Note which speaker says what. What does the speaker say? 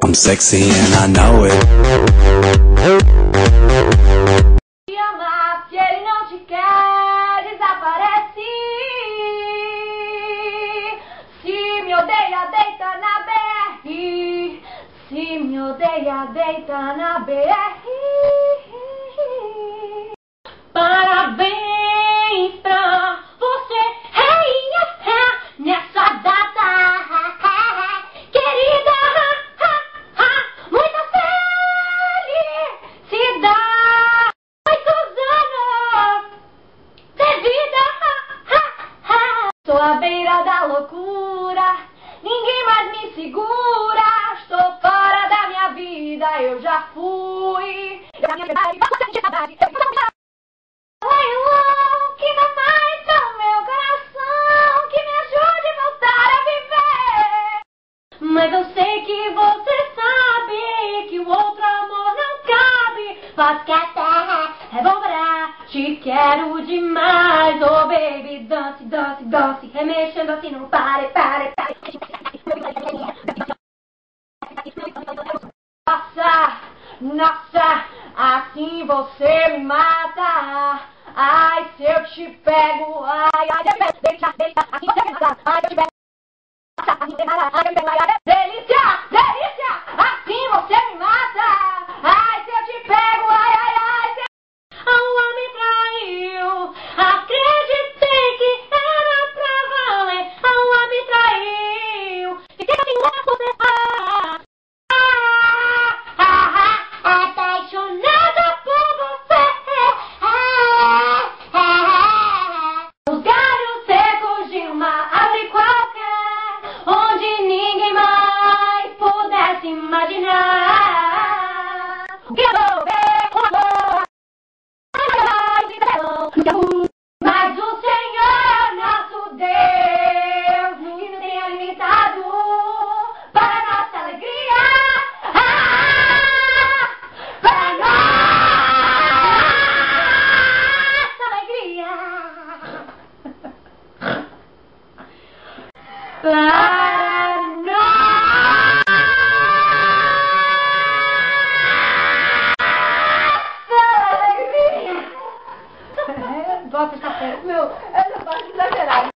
Speaker 1: I'm sexy and I know it.
Speaker 2: Se ama, se ele não te quer, desaparece. Se me odeia, deita na BR. Se me odeia, deita na BR. Parabéns pra você, nessa data querida. Muita felicidade, muitos anos de vida. Estou à beira da loucura, ninguém mais me segura. Estou fora da minha vida, eu já fui. Da minha verdade, que não mais no meu coração, que me ajude a voltar a viver. Mas eu sei que você sabe que o outro amor não cabe. Mas que a terra é bom pra te quero demais. Oh baby, dance, dance, dance, remexendo assim, não pare, pare, pare. Nossa, nossa, assim você me mata. Ai, se eu te pego, ai, ai, deixa, assim você me mata. Ai, se eu te pego, assim você me mata. Ai, delícia, delícia, assim você me mata. Ai, se eu te pego, ai, ai, ai. A lua me traiu, acreditei que era pra valer. A lua me traiu, fiquei assim louca por você. Apaixonada por você. Os galhos secos de uma árvore qualquer, onde ninguém mais pudesse imaginar.